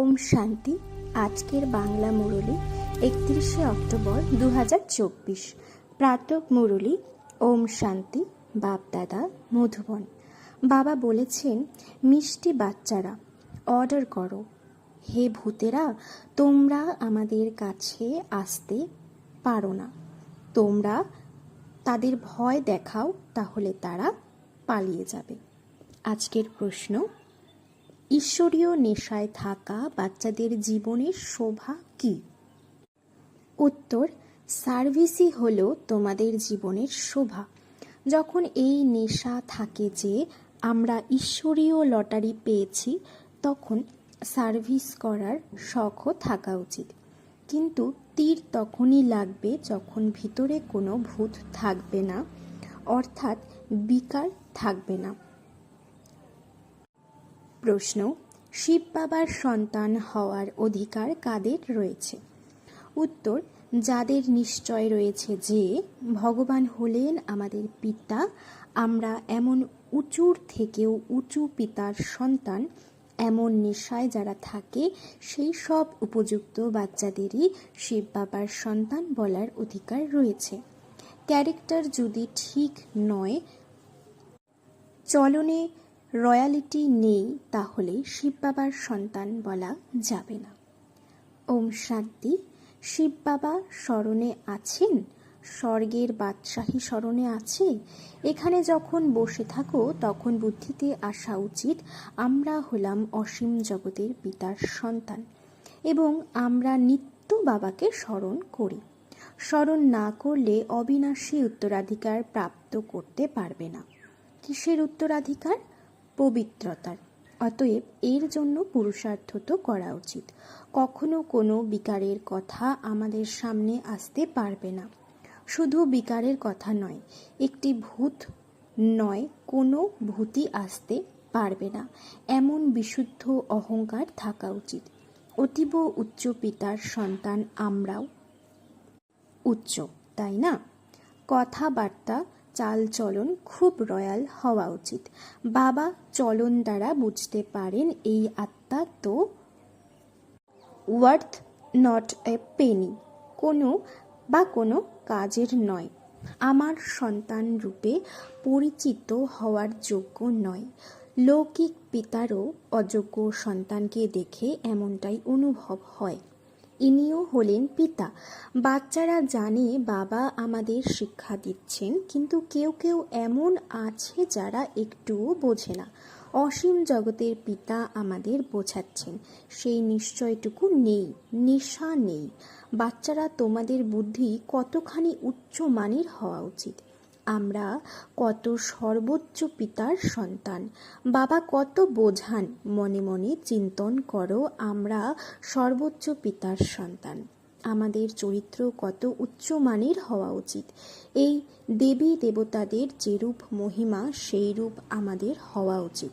ওম শান্তি। আজকের বাংলা মুরলী 31শে অক্টোবর 2024। প্রাতক মুরলী। ওম শান্তি। বাপদাদা মধুবন। বাবা বলেছেন, মিষ্টি বাচ্চারা, অর্ডার করো, হে ভূতেরা, তোমরা আমাদের কাছে আসতে পারো না। তোমরা তাদের ভয় দেখাও, তাহলে তারা পালিয়ে যাবে। আজকের প্রশ্ন, ঈশ্বরীয় নেশায় থাকা বাচ্চাদের জীবনের শোভা কি? উত্তর, সার্ভিসই হলো তোমাদের জীবনের শোভা। যখন এই নেশা থাকে যে আমরা ঈশ্বরীয় লটারি পেয়েছি, তখন সার্ভিস করার শখও থাকা উচিত। কিন্তু তীর তখনই লাগবে যখন ভিতরে কোনো ভূত থাকবে না, অর্থাৎ বিকার থাকবে না। প্রশ্ন, শিব বাবার সন্তান হওয়ার অধিকার কাদের রয়েছে? উত্তর, যাদের নিশ্চয় রয়েছে যে ভগবান হলেন আমাদের পিতা, আমরা এমন উঁচুর থেকেও উঁচু পিতার সন্তান। এমন নেশায় যারা থাকে, সেই সব উপযুক্ত বাচ্চাদেরই শিব বাবার সন্তান বলার অধিকার রয়েছে। ক্যারেক্টার যদি ঠিক নয়, চলনে রয়্যালিটি নেই, তাহলে শিব বাবার সন্তান বলা যাবে না। ওম শান্তি। শিব বাবা স্মরণে আছেন? স্বর্গের বাদশাহী স্মরণে আছে? এখানে যখন বসে থাকো, তখন বুদ্ধিতে আসা উচিত আমরা হলাম অসীম জগতের পিতার সন্তান এবং আমরা নিত্য বাবাকে স্মরণ করি। স্মরণ না করলে অবিনাশী উত্তরাধিকার প্রাপ্ত করতে পারবে না। কিসের উত্তরাধিকার? পবিত্রতার। অতএব এর জন্য পুরুষার্থ তো করা উচিত। কখনো কোনো বিকারের কথা আমাদের সামনে আসতে পারবে না। শুধু বিকারের কথা নয়, একটি ভূত নয়, কোনো ভূতই আসতে পারবে না, এমন বিশুদ্ধ অহংকার থাকা উচিত। অতীব উচ্চ পিতার সন্তান আমরাও উচ্চ, তাই না? কথাবার্তা চালচলন খুব রয়্যাল হওয়া উচিত। বাবা চলন দ্বারা বুঝতে পারেন এই আত্মা তো ওয়ার্থ নট এ পেনি, কোনো কাজের নয়, আমার সন্তান রূপে পরিচিত হওয়ার যোগ্য নয়। লৌকিক পিতারও অযোগ্য সন্তানকে দেখে এমনটাই অনুভব হয়। ইনিও হলেন পিতা। বাচ্চারা জানে বাবা আমাদের শিক্ষা দিচ্ছেন, কিন্তু কেউ কেউ এমন আছে যারা একটুও বোঝে না। অসীম জগতের পিতা আমাদের বোঝাচ্ছেন, সেই নিশ্চয়টুকু নেই, নেশা নেই। বাচ্চারা, তোমাদের বুদ্ধি কতখানি উচ্চ মানের হওয়া উচিত। আমরা কত সর্বোচ্চ পিতার সন্তান। বাবা কত বোঝান, মনে মনে চিন্তন করো, আমরা সর্বোচ্চ পিতার সন্তান। আমাদের চরিত্র কত উচ্চমানের হওয়া উচিত। এই দেবী দেবতাদের যেরূপ মহিমা, সেই রূপ আমাদের হওয়া উচিত।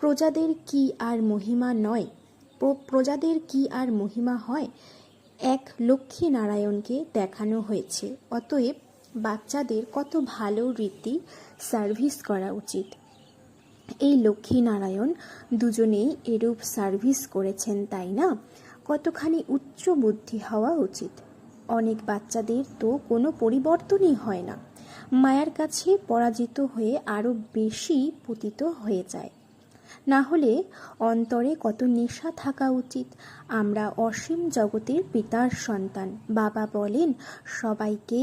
প্রজাদের কি আর মহিমা নয়? প্রজাদের কি আর মহিমা হয়? এক লক্ষ্মী নারায়ণকে দেখানো হয়েছে। অতএব বাচ্চাদের কত ভালো রীতি সার্ভিস করা উচিত। এই লক্ষ্মী নারায়ণ দুজনেই এরূপ সার্ভিস করেছেন, তাই না? কতখানি উচ্চ বুদ্ধি হওয়া উচিত। অনেক বাচ্চাদের তো কোনো পরিবর্তনই হয় না, মায়ার কাছে পরাজিত হয়ে আরও বেশি পতিত হয়ে যায়। না হলে অন্তরে কত নেশা থাকা উচিত। আমরা অসীম জগতের পিতার সন্তান। বাবা বলেন, সবাইকে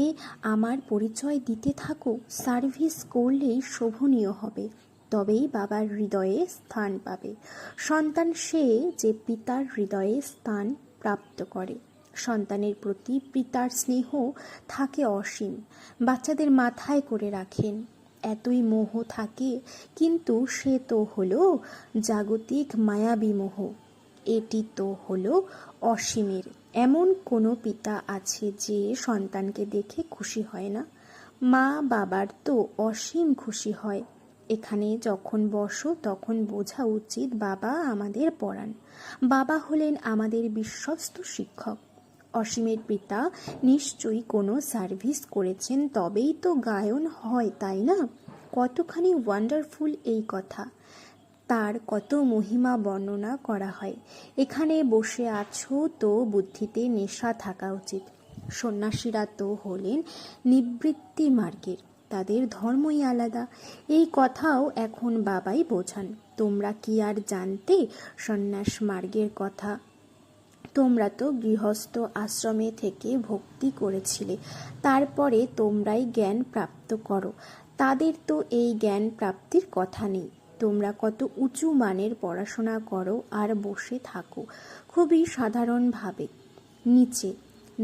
আমার পরিচয় দিতে থাকো, সার্ভিস করলেই শোভনীয় হবে, তবেই বাবার হৃদয়ে স্থান পাবে। সন্তান সে যে পিতার হৃদয়ে স্থান প্রাপ্ত করে। সন্তানের প্রতি পিতার স্নেহ থাকে অসীম। বাচ্চাদের মাথায় করে রাখেন, এতই মোহ থাকে, কিন্তু সে তো হলো জাগতিক মায়াবী মোহ, এটি তো হলো অসীমের। এমন কোনো পিতা আছে যে সন্তানকে দেখে খুশি হয় না? মা বাবার তো অসীম খুশি হয়। এখানে যখন বসো, তখন বোঝা উচিত বাবা আমাদের পড়ান। বাবা হলেন আমাদের বিশ্বস্ত শিক্ষক। অসীমের পিতা নিশ্চয়ই কোনো সার্ভিস করেছেন, তবেই তো গায়ন হয়, তাই না? কতখানি ওয়ান্ডারফুল এই কথা। তার কত মহিমা বর্ণনা করা হয়। এখানে বসে আছো তো বুদ্ধিতে নেশা থাকা উচিত। সন্ন্যাসীরা তো হলেন নিবৃত্তি মার্গের, তাদের ধর্মই আলাদা। এই কথাও এখন বাবাই বোঝান। তোমরা কি আর জানতে সন্ন্যাস মার্গের কথা? তোমরা তো গৃহস্থ আশ্রমে থেকে ভক্তি করেছিলে, তারপরে তোমরাই জ্ঞান প্রাপ্ত করো। তাদের তো এই জ্ঞান প্রাপ্তির কথা নেই। তোমরা কত উঁচু মানের পড়াশোনা করো আর বসে থাকো খুবই সাধারণভাবে নিচে।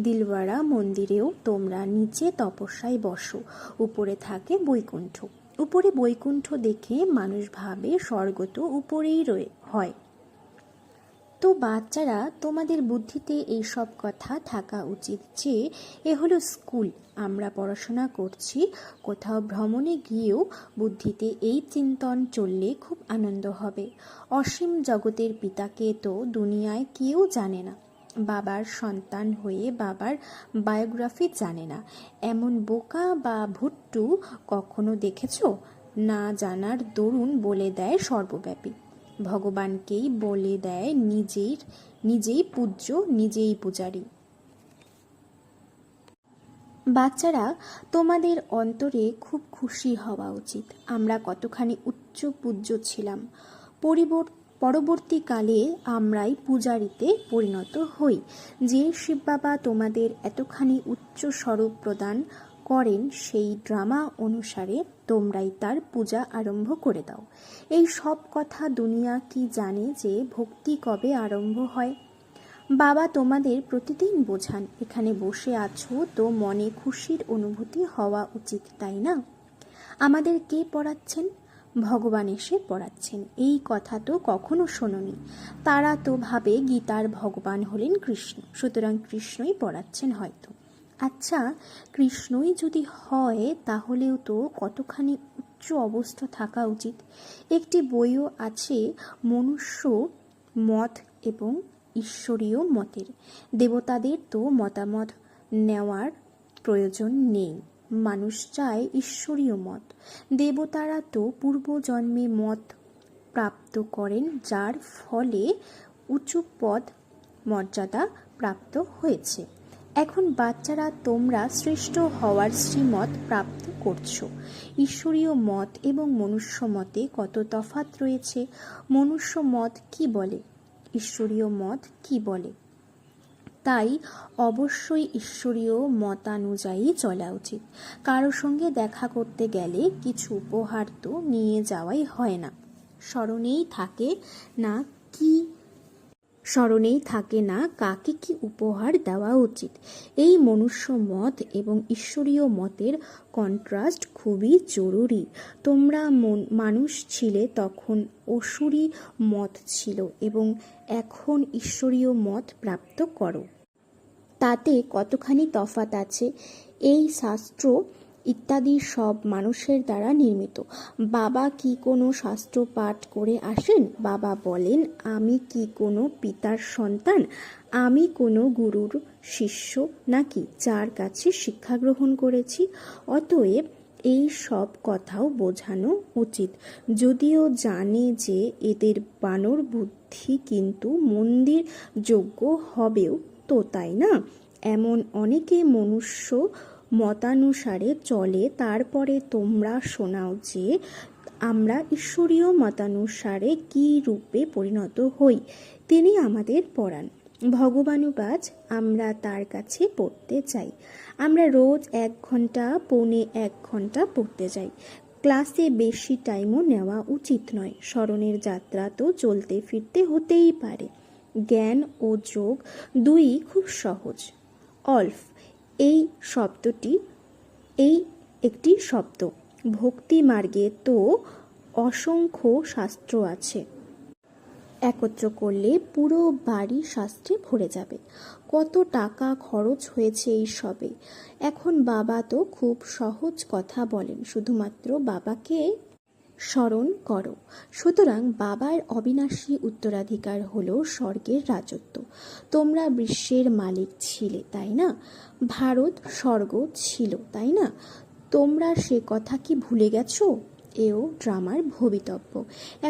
দিলওয়াড়া মন্দিরেও তোমরা নিচে তপস্যায় বসো, উপরে থাকে বৈকুণ্ঠ। উপরে বৈকুণ্ঠ দেখে মানুষ ভাবে স্বর্গ তো উপরেই হয়। তো বাচ্চারা, তোমাদের বুদ্ধিতে এইসব কথা থাকা উচিত যে এ হলো স্কুল, আমরা পড়াশোনা করছি। কোথাও ভ্রমণে গিয়েও বুদ্ধিতে এই চিন্তন চললে খুব আনন্দ হবে। অসীম জগতের পিতাকে তো দুনিয়ায় কেউ জানে না। বাবার সন্তান হয়ে বাবার বায়োগ্রাফি জানে না, এমন বোকা বা ভুট্টু কখনো দেখেছ? না জানার দরুন বলে দেয় সর্বব্যাপী, ভগবানকেই বলে দেয় নিজেই পূজ্য, নিজেই পূজারী। বাচ্চারা, তোমাদের অন্তরে খুব খুশি হওয়া উচিত। আমরা কতখানি উচ্চ পূজ্য ছিলাম। পরবর্তীকালে আমরাই পূজারীতে পরিণত হই। যে শিব বাবা তোমাদের এতখানি উচ্চ স্বরূপ প্রদান করেন, সেই ড্রামা অনুসারে তোমরাই তার পূজা আরম্ভ করে দাও। এই সব কথা দুনিয়া কি জানে যে ভক্তি কবে আরম্ভ হয়? বাবা তোমাদের প্রতিদিন বোঝান। এখানে বসে আছো তো মনে খুশির অনুভূতি হওয়া উচিত, তাই না? আমাদের কে পড়াচ্ছেন? ভগবান এসে পড়াচ্ছেন। এই কথা তো কখনো শোনোনি। তারা তো ভাবে গীতার ভগবান হলেন কৃষ্ণ, সুতরাং কৃষ্ণই পড়াচ্ছেন হয়তো। আচ্ছা, কৃষ্ণই যদি হয় তাহলেও তো কতখানি উচ্চ অবস্থা থাকা উচিত। একটি বইও আছে মনুষ্য মত এবং ঈশ্বরীয় মতের। দেবতাদের তো মতামত নেওয়ার প্রয়োজন নেই, মানুষ চায় ঈশ্বরীয় মত। দেবতারা তো পূর্বজন্মে মত প্রাপ্ত করেন, যার ফলে উঁচু পদ মর্যাদা প্রাপ্ত হয়েছে। এখন বাচ্চারা, তোমরা শ্রেষ্ঠ হওয়ার শ্রীমত প্রাপ্ত করছো। ঈশ্বরীয় মত এবং মনুষ্য মতে কত তফাৎ রয়েছে। মনুষ্য মত কি বলে, ঈশ্বরীয় মত কি বলে? তাই অবশ্যই ঈশ্বরীয় মতানুযায়ী চলা উচিত। কারো সঙ্গে দেখা করতে গেলে কিছু উপহার তো নিয়ে যাওয়াই হয় না। স্মরণেই থাকে না কাকে কি উপহার দেওয়া উচিত। এই মনুষ্য মত এবং ঈশ্বরীয় মতের কন্ট্রাস্ট খুবই জরুরি। তোমরা মানুষ ছিলে, তখন অসুরী মত ছিল এবং এখন ঈশ্বরীয় মত প্রাপ্ত করো। তাতে কতখানি তফাৎ আছে। এই শাস্ত্র ইত্যাদি সব মানুষের দ্বারা নির্মিত। বাবা কি কোনো শাস্ত্র পাঠ করে আসেন? বাবা বলেন, আমি কি কোনো পিতার সন্তান? আমি কোনো গুরুর শিষ্য নাকি, যার কাছে শিক্ষা গ্রহণ করেছি? অতএব এই সব কথাও বোঝানো উচিত। যদিও জানে যে এদের বানর বুদ্ধি, কিন্তু মন্দির যোগ্য হবেও তো, তাই না? এমন অনেকে মনুষ্য মতানুসারে চলে। তারপরে তোমরা শোনাও যে আমরা ঈশ্বরীয় মতানুসারে কি রূপে পরিণত হই। তিনি আমাদের পড়ান। ভগবানুবাজ আমরা তার কাছে পড়তে চাই। আমরা রোজ 1 ঘন্টা, পৌনে 1 ঘন্টা পড়তে যাই। ক্লাসে বেশি টাইমও নেওয়া উচিত নয়। স্মরণের যাত্রা তো চলতে ফিরতে হতেই পারে। জ্ঞান ও যোগ দুই খুব সহজ। অলফ এই একটি শব্দ। ভক্তি মার্গে তো অসংখ্য শাস্ত্র আছে, একত্র করলে পুরো বাড়ি শাস্ত্রে ভরে যাবে। কত টাকা খরচ হয়েছে এই সবে। এখন বাবা তো খুব সহজ কথা বলেন, শুধুমাত্র বাবাকে স্মরণ করো। সুতরাং বাবার অবিনাশী উত্তরাধিকার হলো স্বর্গের রাজত্ব। তোমরা বিশ্বের মালিক ছিলে, তাই না? ভারত স্বর্গ ছিল, তাই না? তোমরা সে কথা কি ভুলে গেছো? এও ড্রামার ভবিতব্য।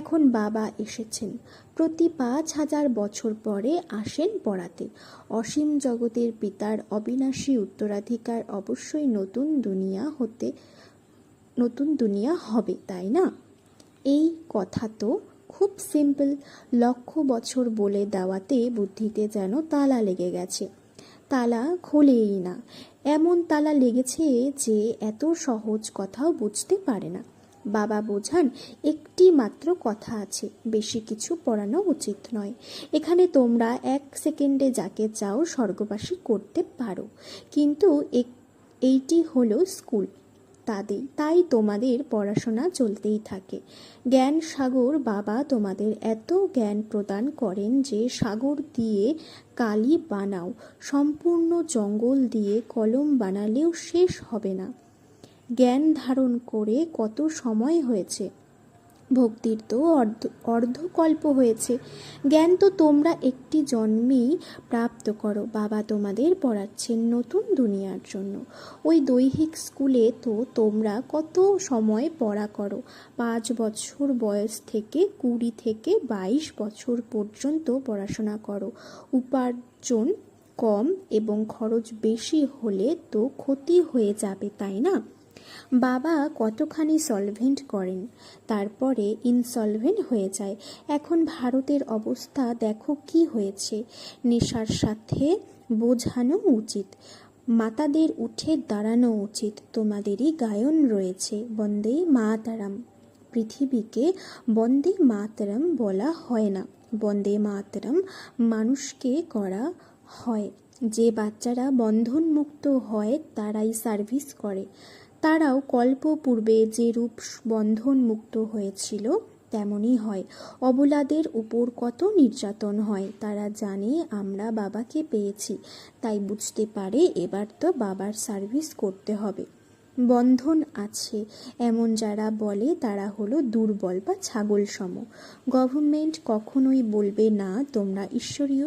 এখন বাবা এসেছেন, প্রতি 5,000 বছর পরে আসেন পড়াতে। অসীম জগতের পিতার অবিনাশী উত্তরাধিকার অবশ্যই নতুন দুনিয়া হবে, তাই না? এই কথা তো খুব সিম্পল। 1,00,000 বছর বলে দেওয়াতে বুদ্ধিতে যেন তালা লেগে গেছে। তালা খোলেই না, এমন তালা লেগেছে যে এত সহজ কথাও বুঝতে পারে না। বাবা বোঝান, একটি মাত্র কথা আছে, বেশি কিছু পড়ানো উচিত নয়। এখানে তোমরা 1 সেকেন্ডে যাকে চাও স্বর্গবাসী করতে পারো, কিন্তু এইটি হলো স্কুল। তাই তোমাদের পড়াশোনা চলতেই থাকে। জ্ঞান সাগর বাবা তোমাদের এত জ্ঞান প্রদান করেন যে সাগর দিয়ে কালি বানাও, সম্পূর্ণ জঙ্গল দিয়ে কলম বানালেও শেষ হবে না। জ্ঞান ধারণ করে কত সময় হয়েছে, ভক্তির তো অর্ধকল্প হয়েছে। জ্ঞান তো তোমরা একটি জন্মেই প্রাপ্ত করো। বাবা তোমাদের পড়াচ্ছেন নতুন দুনিয়ার জন্য। ওই দৈহিক স্কুলে তো তোমরা কত সময় পড়া করো, 5 বছর বয়স থেকে 20 থেকে 22 বছর পর্যন্ত পড়াশোনা করো। উপার্জন কম এবং খরচ বেশি হলে তো ক্ষতি হয়ে যাবে, তাই না? বাবা কতখানি সলভেন্ট করেন, তারপরে ইনসলভেন্ট হয়ে যায়। এখন ভারতের অবস্থা দেখো কি হয়েছে। নেশার সাথে বোঝানো উচিত, মাতাদের উঠে দাঁড়ানো উচিত। তোমাদেরই গায়ন রয়েছে, বন্দে মাতরম। পৃথিবীকে বন্দে মাতরম বলা হয় না, বন্দে মাতরম মানুষকে করা হয়। যে বাচ্চারা বন্ধনমুক্ত হয় তারাই সার্ভিস করে। তারাও কল্প পূর্বে যে রূপ বন্ধন মুক্ত হয়েছিল তেমনই হয়। অবলাদের উপর কত নির্যাতন হয়, তারা জানে আমরা বাবাকে পেয়েছি, তাই বুঝতে পারে এবার তো বাবার সার্ভিস করতে হবে। বন্ধন আছে এমন যারা বলে তারা হলো দুর্বল বা ছাগল সম। গভর্নমেন্ট কখনোই বলবে না তোমরা ঈশ্বরীয়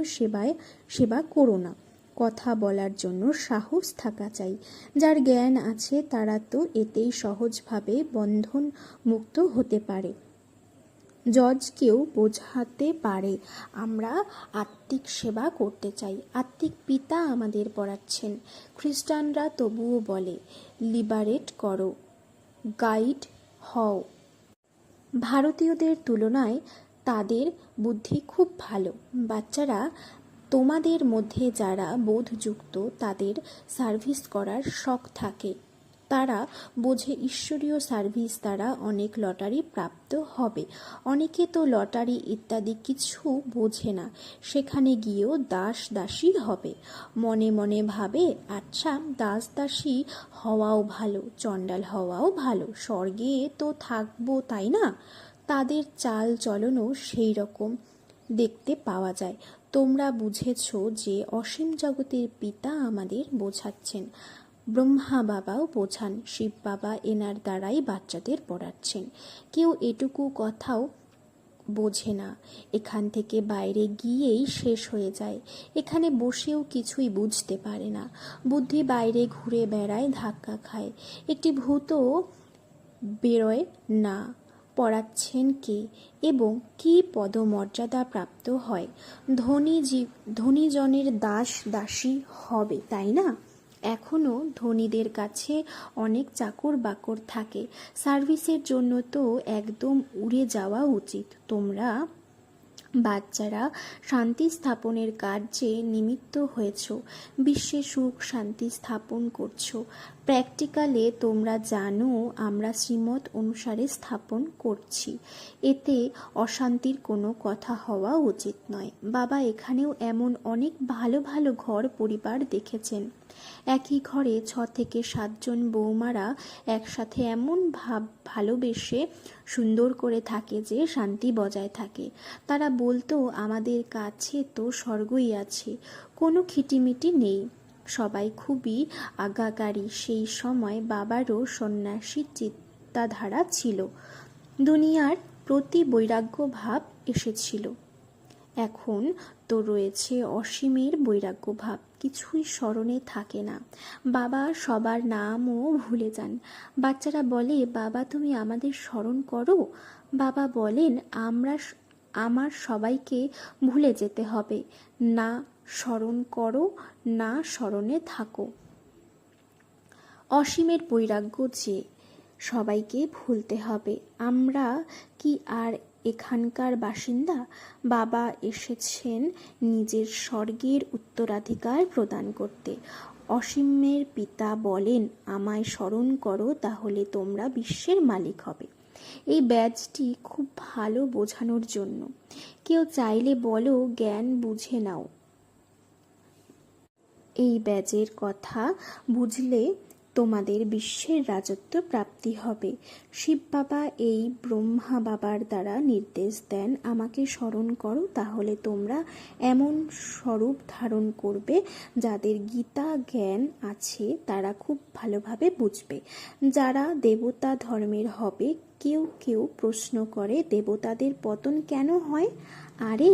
সেবা করো না। কথা বলার জন্য সাহস থাকা চাই। যার জ্ঞান আছে তারা তো এতেই সহজভাবে বন্ধন মুক্ত হতে পারে। জজকেও বোঝাতে পারে আমরা আত্মিক সেবা করতে চাই। আত্মিক পিতা আমাদের পড়াচ্ছেন। খ্রিস্টানরা তবুও বলে লিবারেট করো, গাইড হও। ভারতীয়দের তুলনায় তাদের বুদ্ধি খুব ভালো। বাচ্চারা তোমাদের মধ্যে যারা বোধযুক্ত তাদের সার্ভিস করার শখ থাকে, তারা বোঝে ঈশ্বরীয় সার্ভিস দ্বারা অনেক লটারি প্রাপ্ত হবে। অনেকে তো লটারি ইত্যাদি কিছু বোঝে না, সেখানে গিয়েও দাস দাসী হবে। মনে মনে ভাবে, আচ্ছা দাস দাসী হওয়াও ভালো, চণ্ডাল হওয়াও ভালো, স্বর্গে তো থাকবো, তাই না? তাদের চাল চলনও সেই রকম দেখতে পাওয়া যায়। তোমরা বুঝেছ যে অসীম জগতের পিতা আমাদের বোঝাচ্ছেন। ব্রহ্মা বাবাও বোঝান, শিব বাবা এনার দ্বারাই বাচ্চাদের পড়াচ্ছেন। কেউ এটুকু কথাও বোঝে না, এখান থেকে বাইরে গিয়েই শেষ হয়ে যায়। এখানে বসেও কিছুই বুঝতে পারে না। বুদ্ধি বাইরে ঘুরে বেড়ায়, ধাক্কা খায়। একটি ভূতও বেরোয় না। পড়াচ্ছেন কে এবং কি পদমর্যাদা প্রাপ্ত হয়? ধনীজনের দাস দাসী হবে, তাই না? এখনও ধনীদের কাছে অনেক চাকর বাকর থাকে। সার্ভিসের জন্য তো একদম উড়ে যাওয়া উচিত। তোমরা বাচ্চারা শান্তি স্থাপনের কার্যে নিমিত্ত হয়েছ, বিশ্বে সুখ শান্তি স্থাপন করছো। প্র্যাকটিক্যালে তোমরা জানো আমরা শ্রীমত অনুসারে স্থাপন করছি, এতে অশান্তির কোনো কথা হওয়া উচিত নয়। বাবা এখানেও এমন অনেক ভালো ভালো ঘর পরিবার দেখেছেন। একই ঘরে 6 থেকে 7 জন বৌমারা একসাথে এমন ভালোবেসে সুন্দর করে থাকে যে শান্তি বজায় থাকে। তারা বলতো আমাদের কাছে তো স্বর্গই আছে, কোনো খিটিমিটি নেই, সবাই খুবই আজ্ঞাকারী। সেই সময় বাবারও সন্ন্যাসী চিন্তাধারা ছিল, দুনিয়ার প্রতি বৈরাগ্য ভাব এসেছিল। এখন মৃত্যু রয়েছে অসীমের বৈরাগ্য ভাব, কিছুই স্মরণে থাকে না। বাবা সবার নামও ভুলে যান। বাচ্চারা বলে, বাবা তুমি আমাদের স্মরণ করো। বাবা বলেন, আমার সবাইকে ভুলে যেতে হবে, না স্মরণ করো না স্মরণে থাকো। অসীমের বৈরাগ্য যে সবাইকে ভুলতে হবে। আমরা কি আর এখানকার বাসিন্দা? বাবা এসেছেন নিজের স্বর্গের উত্তরাধিকার প্রদান করতে। অসীমের পিতা বলেন, আমায় স্মরণ করো, তাহলে তোমরা বিশ্বের মালিক হবে। এই ব্যাজটি খুব ভালো বোঝানোর জন্য। কেউ চাইলে বলো, জ্ঞান বুঝে নাও। এই ব্যাজের কথা বুঝলে তোমাদের বিশ্বের রাজত্ব প্রাপ্তি হবে। শিব বাবা এই ব্রহ্মা বাবার দ্বারা নির্দেশ দেন, আমাকে স্মরণ করো, তাহলে তোমরা এমন স্বরূপ ধারণ করবে যাদের গীতা জ্ঞান আছে তারা খুব ভালোভাবে বুঝবে। যারা দেবতা ধর্মের হবে। কেউ কেউ প্রশ্ন করে, দেবতাদের পতন কেন হয়? আরে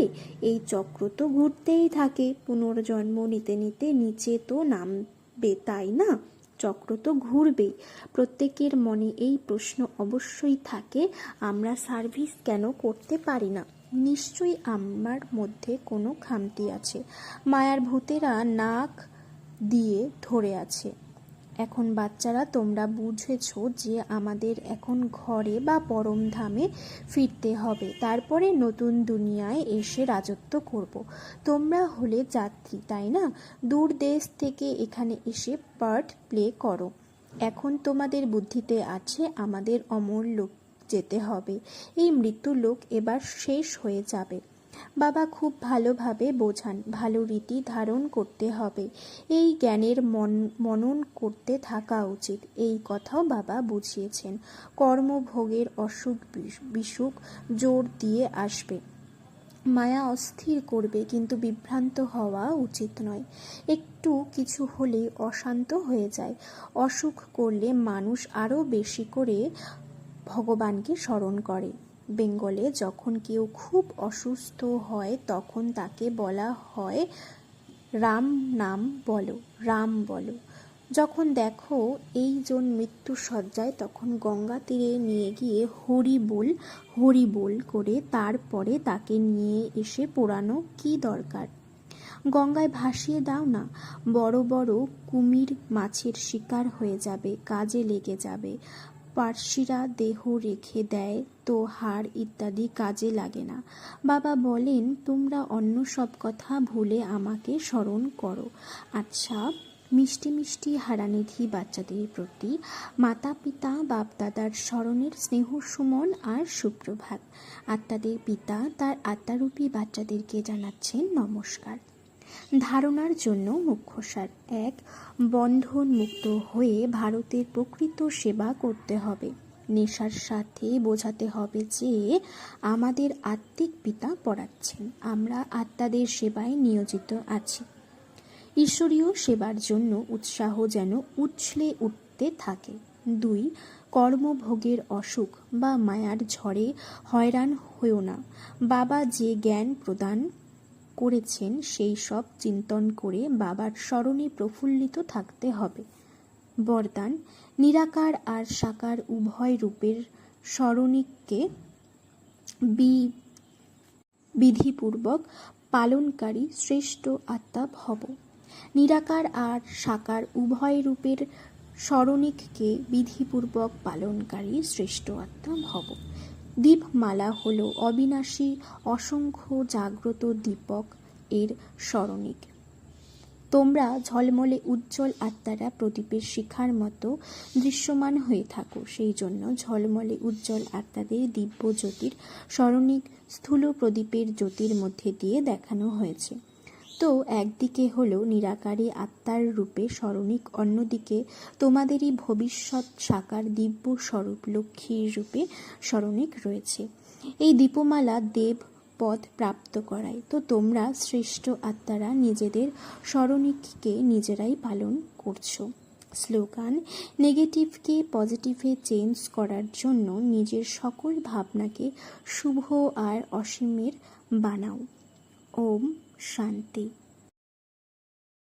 এই চক্র তো ঘুরতেই থাকে, পুনর্জন্ম নিতে নিতে নিচে তো নামবে, তাই না? চক্র তো ঘুরবেই। প্রত্যেকের মনে এই প্রশ্ন অবশ্যই থাকে, আমরা সার্ভিস কেন করতে পারি না? নিশ্চয়ই আমার মধ্যে কোনো খামতি আছে। মায়ার ভূতেরা নাক দিয়ে ধরে আছে। এখন বাচ্চারা তোমরা বুঝেছো যে আমাদের এখন ঘরে বা পরম ধামে ফিরতে হবে, তারপরে নতুন দুনিয়ায় এসে রাজত্ব করব। তোমরা হলে যাত্রী, তাই না? দূর দেশ থেকে এখানে এসে পার্ট প্লে করো। এখন তোমাদের বুদ্ধিতে আছে আমাদের অমর লোক যেতে হবে। এই মৃত্যু লোক এবার শেষ হয়ে যাবে। বাবা খুব ভালোভাবে বোঝান, ভালো রীতি ধারণ করতে হবে, এই জ্ঞানের মনন করতে থাকা উচিত। এই কথাও বাবা বুঝিয়েছেন। কর্মভোগের অসুখ বিসুখ জোর দিয়ে আসবে, মায়া অস্থির করবে, কিন্তু বিভ্রান্ত হওয়া উচিত নয়। একটু কিছু হলেই অশান্ত হয়ে যায়। অসুখ করলে মানুষ আরও বেশি করে ভগবানকে স্মরণ করে। বেঙ্গলে যখন কেউ খুব অসুস্থ হয় তখন তাকে বলা হয় রাম নাম বলো, রাম বলো। যখন দেখো এই জন মৃত্যু সজ্জায়, তখন গঙ্গা তীরে নিয়ে গিয়ে হরি বল করে তারপরে তাকে নিয়ে এসে পোড়ানো কি দরকার? গঙ্গায় ভাসিয়ে দাও না। বড় বড় কুমির মাছের শিকার হয়ে যাবে, কাজে লেগে যাবে। পার্সিরা দেহ রেখে দেয় তো হাড় ইত্যাদি কাজে লাগে না। বাবা বলেন, তোমরা অন্য সব কথা ভুলে আমাকে স্মরণ করো। আচ্ছা, মিষ্টি মিষ্টি হারানিধি বাচ্চাদের প্রতি মাতা পিতা বাপ দাদার স্মরণের স্নেহ সুমন আর সুপ্রভাত। আত্মাদের পিতা তার আত্মারূপী বাচ্চাদেরকে জানাচ্ছেন নমস্কার। ধারণার জন্য মুখ্যসার: 1. বন্ধন মুক্ত হয়ে ভারতের প্রকৃত সেবা করতে হবে। নেশার সাথে বোঝাতে হবে যে আমাদের আত্মিক পিতা পড়াচ্ছেন, আমরা আত্মাদের সেবায় নিয়োজিত আছি। ঈশ্বরীয় সেবার জন্য উৎসাহ যেন উছলে উঠতে থাকে। 2. কর্মভোগের অসুখ বা মায়ার ঝড়ে হয়রান হয়েও না। বাবা যে জ্ঞান প্রদান করেছেন সেই সব চিন্তন করে বাবার স্মরণে প্রফুল্লিত থাকতে হবে। বরদান: নিরাকার আর সাকার উভয় রূপের স্মরণিককে বিধিপূর্বক পালনকারী শ্রেষ্ঠ আত্মা ভব। নিরাকার আর সাকার উভয় রূপের স্মরণিককে বিধিপূর্বক পালনকারী শ্রেষ্ঠ আত্মা ভব। দীপমালা হল অবিনাশী অসংখ্য জাগ্রত দীপক এর স্মরণিক। তোমরা ঝলমলে উজ্জ্বল আত্মারা প্রদীপের শিখার মতো দৃশ্যমান হয়ে থাকো। সেই জন্য ঝলমলে উজ্জ্বল আত্মাদের দিব্য জ্যোতির স্মরণিক স্থূল প্রদীপের জ্যোতির মধ্যে দিয়ে দেখানো হয়েছে। তো একদিকে হলো নিরাকারী আত্মার রূপে স্মরণিক, অন্যদিকে তোমাদেরই ভবিষ্যৎ সাকার দিব্য স্বরূপ লক্ষ্মীর রূপে স্মরণিক রয়েছে। এই দীপমালা দেব পদ প্রাপ্ত করায়। তো তোমরা শ্রেষ্ঠ আত্মারা নিজেদের স্মরণিককে নিজেরাই পালন করছো। স্লোগান: নেগেটিভকে পজিটিভে চেঞ্জ করার জন্য নিজের সকল ভাবনাকে শুভ আর অসীমের বানাও। ওম শান্তি।